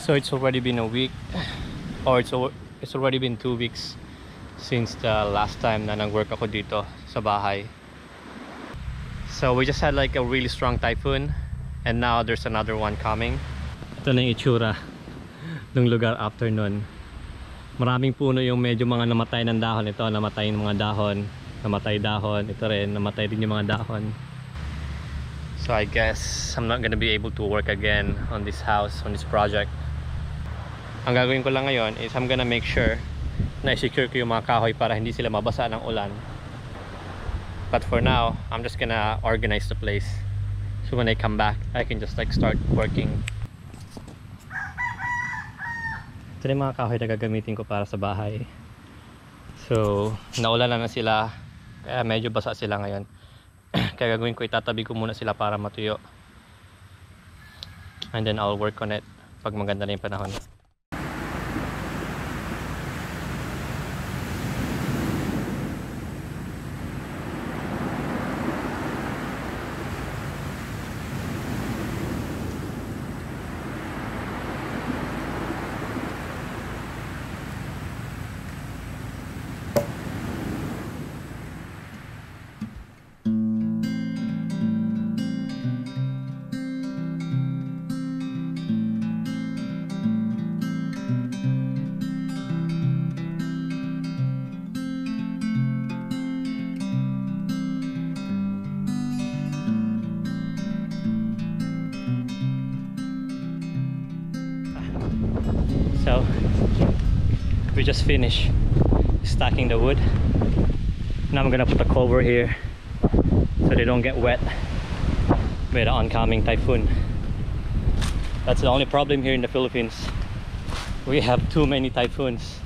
So it's already been a week, or it's already been 2 weeks since the last time na nag-work ako dito sa bahay. So we just had like a really strong typhoon, and now there's another one coming. Ito na yung itsura ng lugar after nun. Maraming puno yung medyo mga namatay ng dahon. Ito namatay yung mga dahon, namatay dahon. Ito rin namatay din yung mga dahon. So I guess I'm not gonna be able to work again on this house, on this project. Ang gagawin ko lang ngayon is I'm gonna make sure na i-secure ko yung mga kahoy para hindi sila mabasa ng ulan. But for now, I'm just gonna organize the place. So when I come back, I can just like start working. Ito yung mga kahoy na gagamitin ko para sa bahay. So naulan na sila, kaya medyo basa sila ngayon. Kaya gagawin ko, itatabi ko muna sila para matuyo. And then I'll work on it pag maganda na yung panahon. So we just finished stacking the wood. Now I'm gonna put a cover here so they don't get wet by the oncoming typhoon. That's the only problem here in the Philippines. We have too many typhoons.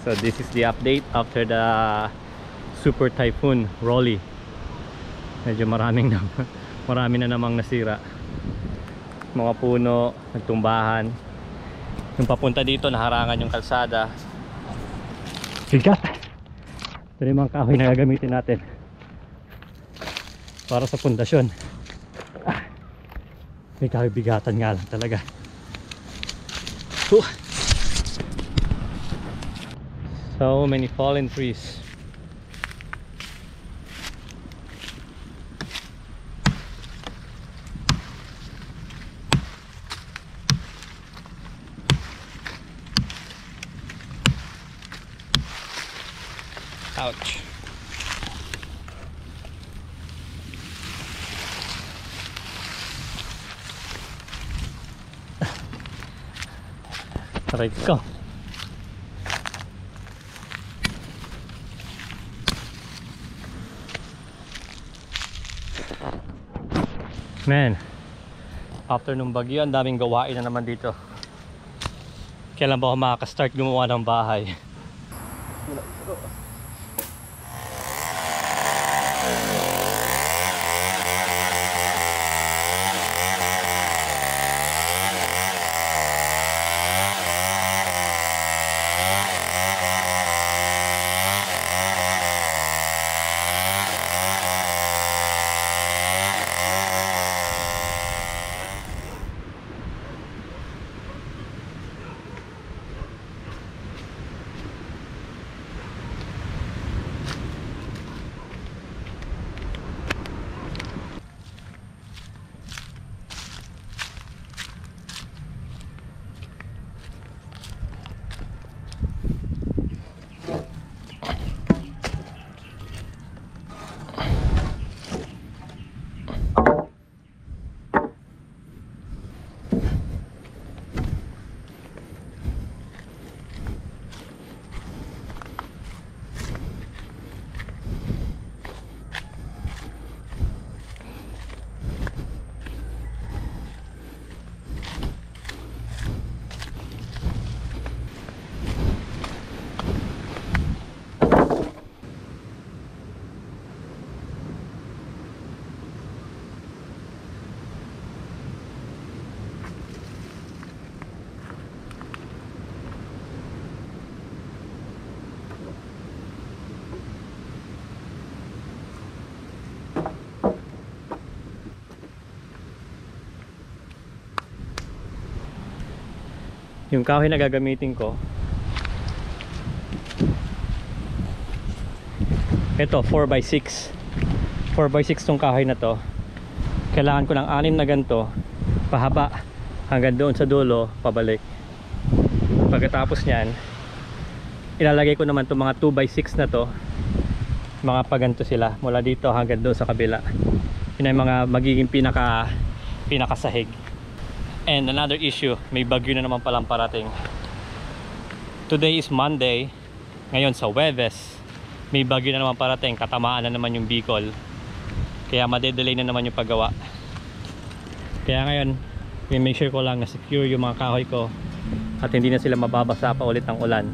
So this is the update after the super typhoon Rolly. Medyo marami na namang nasira. Mga puno, nagtumbahan. Yung papunta dito naharangan yung kalsada. Bigat! Ito yung mga kahoy na gagamitin natin para sa pundasyon. May kahoy bigatan nga lang talaga. So many fallen trees. Ouch. Aray ko. Man, after nung bagyo, ang daming gawain na naman dito. Kailan ba ako makaka-start gumawa ng bahay? Yung kahoy na gagamitin ko, ito 4x6. 4x6 tong kahoy na to. Kailangan ko ng 6 na ganito pahaba hanggang doon sa dulo pabalik. Pagkatapos nyan, ilalagay ko naman itong mga 2x6 na to, mga paganto sila mula dito hanggang doon sa kabila. Yun ay mga magiging pinakasahig. And another issue, may bagyo na naman palang parating. Today is Monday, ngayon sa Huwebes may bagyo na naman parating, katamaan na naman yung Bicol, kaya madedelay na naman yung paggawa. Kaya ngayon make sure ko lang na secure yung mga kahoy ko at hindi na sila mababasa pa ulit ng ulan.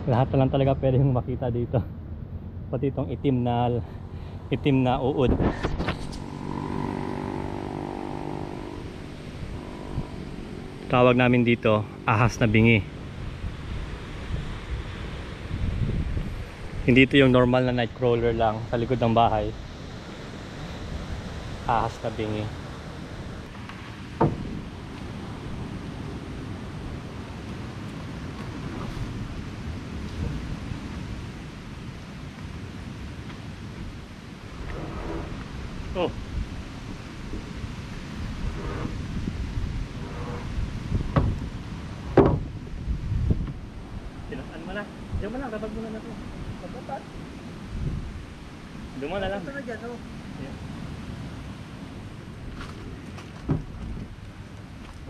Lahat na lang talaga pwede yung makita dito, pati itong itim na uod. Tawag namin dito ahas na bingi. Hindi ito yung normal na nightcrawler lang sa likod ng bahay. Ahas na bingi. Oh. Tinaan mo na. Diyan mo lang, kapag mo na ito. Pagkapat. Doon mo na lang. Ito na dyan, oh. Yeah.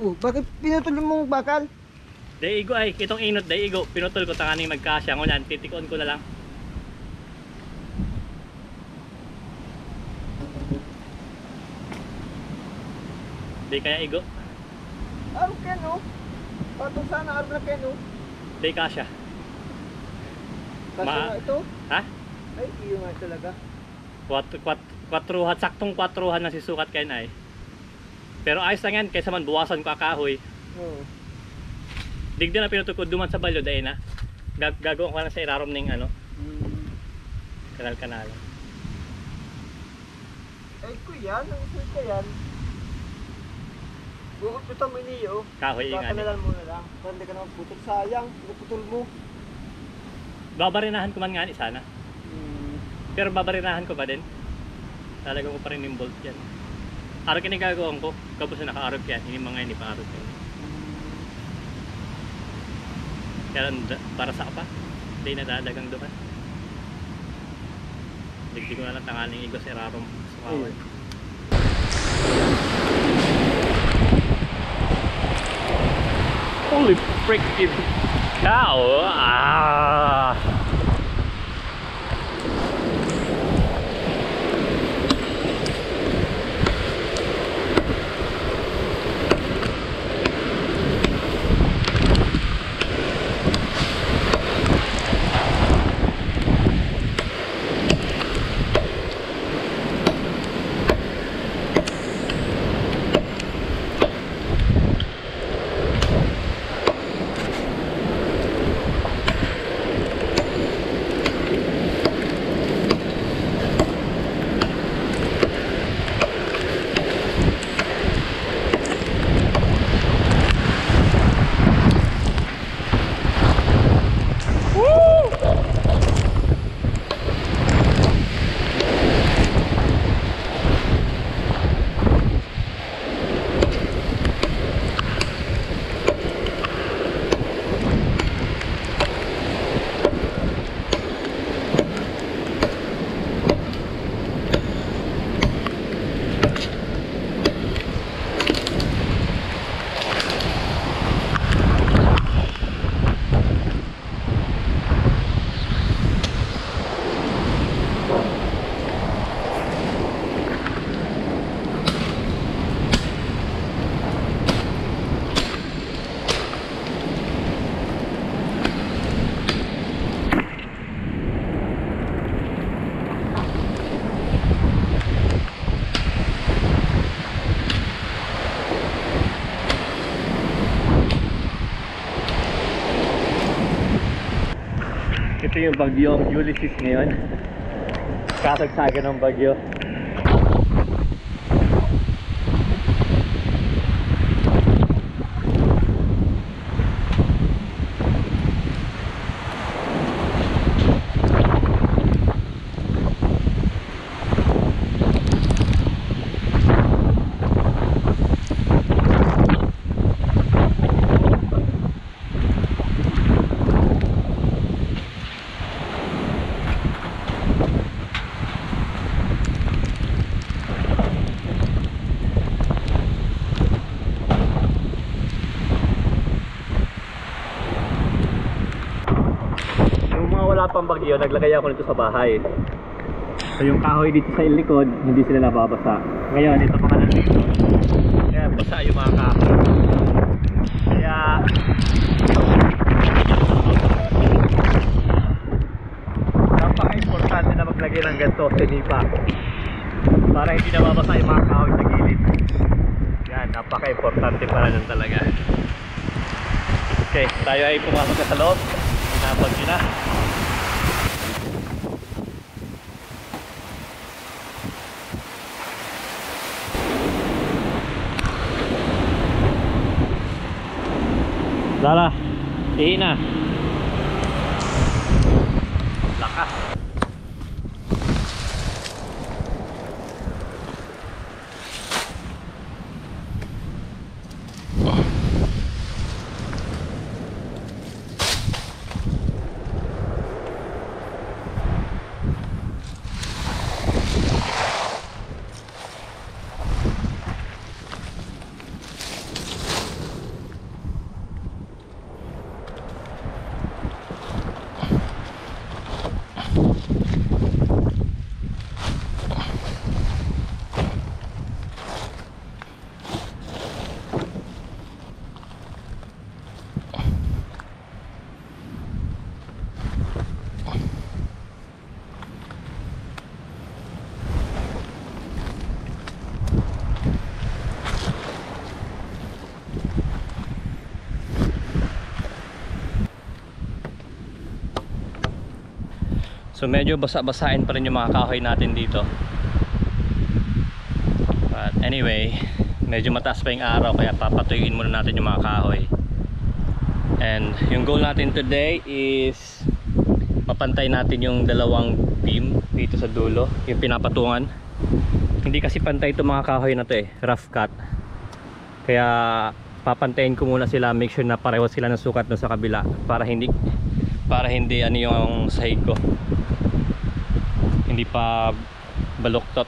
Oh, bakit pinutol mong bakal? Daigo ay, itong inot, daigo. Pinutol ko, tanganing magkasya. Ngunyan, titikon ko na lang. Di kaya igo. Araw keno. Patong sana araw na keno. Di kasya. Kasi nga ito. Ha? Ay, iyo nga talaga. Kwatruhan, saktong kwatruhan na sisukat kayo na eh. Pero ayos lang yan, kaysa man buwasan ko akahoy. Oo. Digdi na pinutukod duman sa balyo dahil na. Gagawin ko lang sa irarom ng ano. Kanal-kanal. Ay, kuya, nang isul ka yan. Bukod ito mo niyo. Kahoy yung ano. Kakanalan mo na lang. Para hindi ka naman putol. Sayang, pinuputol mo. Babarinahan ko man nga ni sana. Pero babarinahan ko pa din. Talagang ko pa rin yung bolt yan. Araw kinigagawin ko. Kapos na naka-arog yan. Hindi mga hindi pa arog yan. Kaya para sa pa. Hindi nadadagang doon. Digdi ko na lang tangaling igos erarom sa kawal. Holy freaking cow! Ah! Ito yung bagyong Ulysses ngayon. Kasagsagan ng bagyo. Wala pang bagyo, naglagay ako nito sa bahay. So yung kahoy dito sa likod, hindi sila nababasa. Ngayon, ito pa nandito. Kaya basa yung mga kahoy. Kaya napaka-importante na maglagay ng ganito sa nipa para hindi nababasa yung mga kahoy sa gilid. Yan, napaka-importante para nun talaga. Okay, tayo ay pumasok na sa loob. Pinabagyo na. Lala, ihi na. Lakas. So medyo basa-basain pa rin yung mga kahoy natin dito. But anyway, medyo mataas pa yung araw kaya papatuyuin muna natin yung mga kahoy. And yung goal natin today is mapantay natin yung dalawang beam dito sa dulo, yung pinapatungan. Hindi kasi pantay itong mga kahoy na to rough cut. Kaya papantayin ko muna sila, make sure na pareho sila ng sukat doon sa kabila para hindi ano yung sahig ko. Hindi pa baluktot.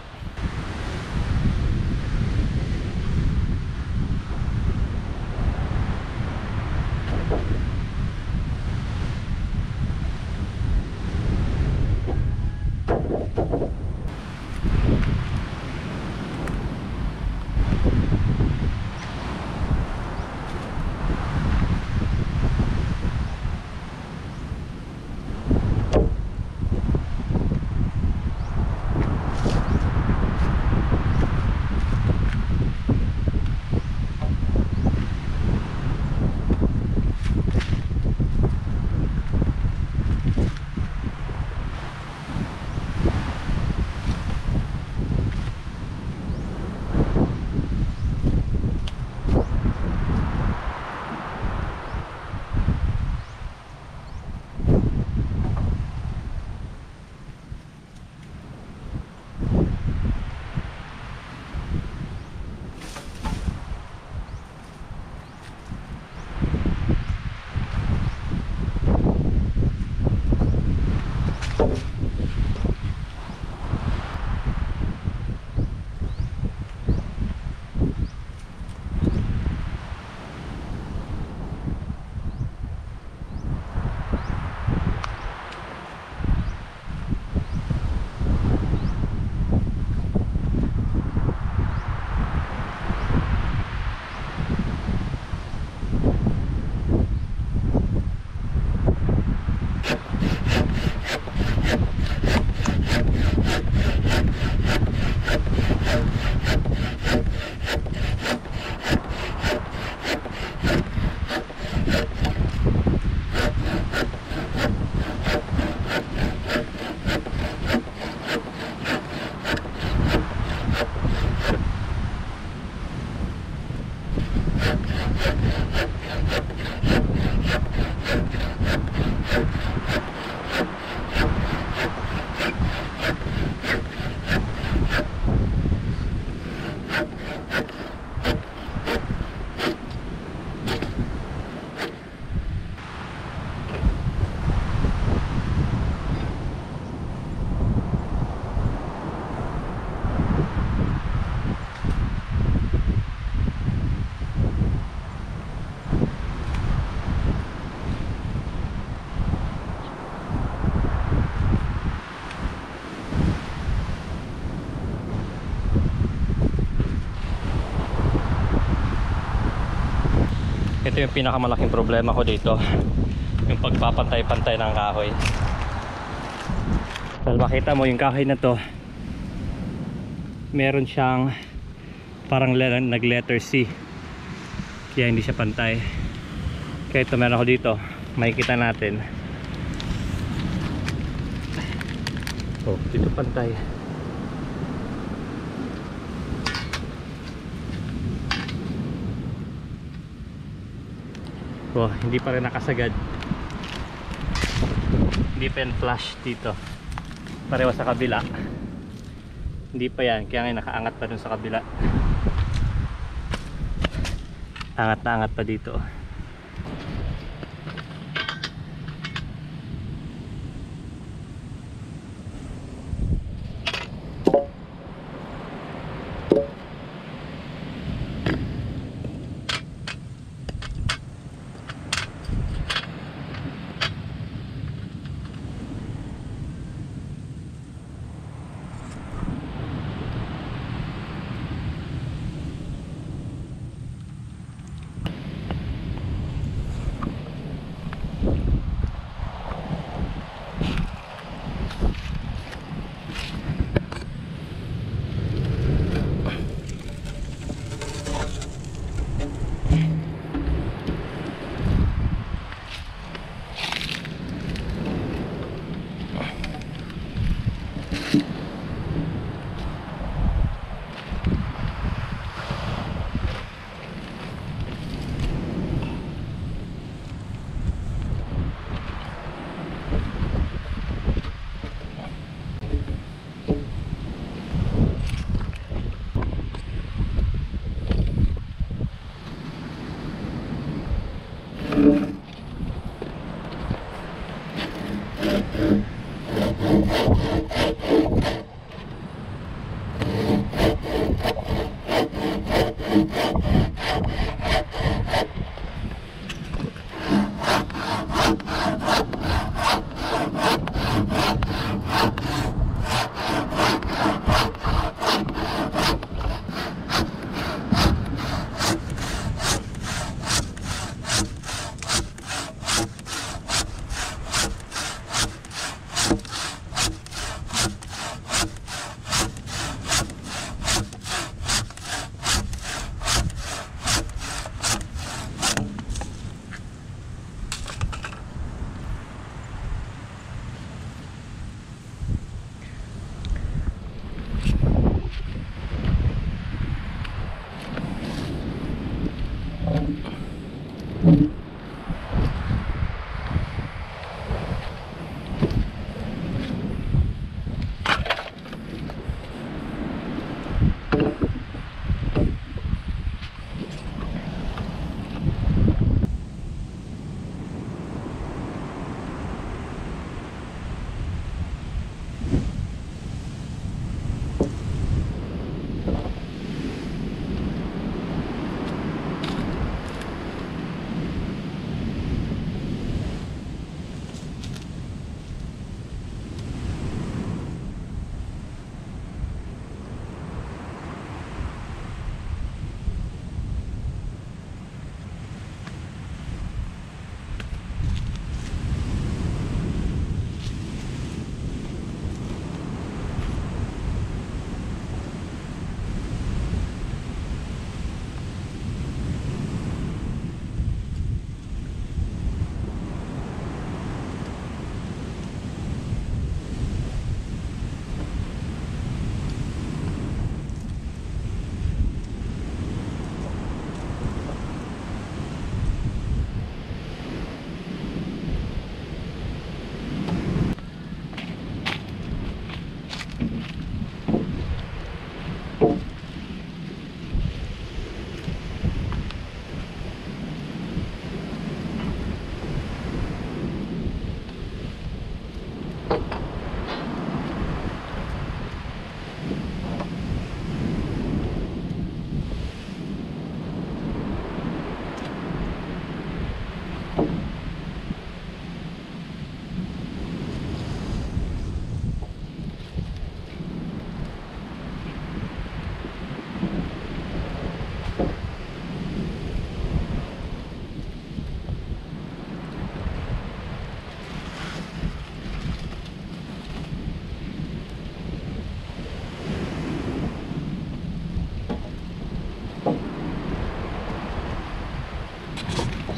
Ito yung pinakamalaking problema ko dito, yung pagpapantay-pantay ng kahoy. Dahil makita mo yung kahoy na to, meron siyang parang nag letter C, kaya hindi siya pantay. Kaya ito meron ako dito, makikita natin. Oh, dito pantay. Oh, hindi pa rin nakasagad. Hindi pa yan flush dito. Pareho sa kabila. Hindi pa yan, kaya nga nakaangat pa dun sa kabila. Angat na angat pa dito.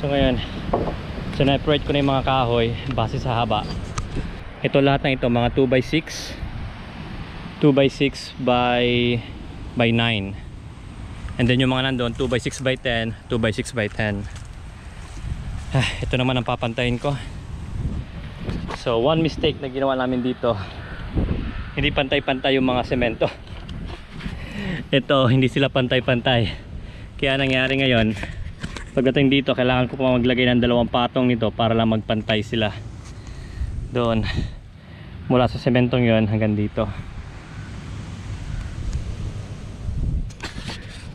So ngayon, sineperate ko na yung mga kahoy base sa haba. Ito lahat na ito, mga 2x6 2x6 by 9. And then yung mga nandun, 2x6 by 10, 2x6 by 10. Ito naman ang papantayin ko. So one mistake na ginawa namin dito, hindi pantay-pantay yung mga semento. Ito, hindi sila pantay-pantay. Kaya nangyari ngayon, pagdating dito, kailangan ko pa maglagay ng 2 patong nito para lang magpantay sila. Doon, mula sa sementong yon hanggang dito.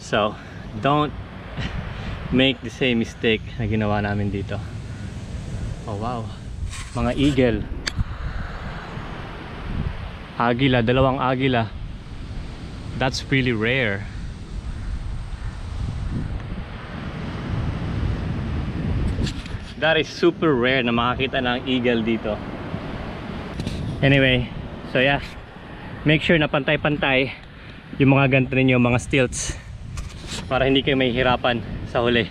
So, don't make the same mistake na ginawa namin dito. Oh wow, mga eagle, agila, 2 agila. That's really rare. That is super rare na makakita ng eagle dito. Anyway, so yeah, make sure na pantay-pantay yung mga ganito ninyo, mga stilts, para hindi kayo mahihirapan sa huli.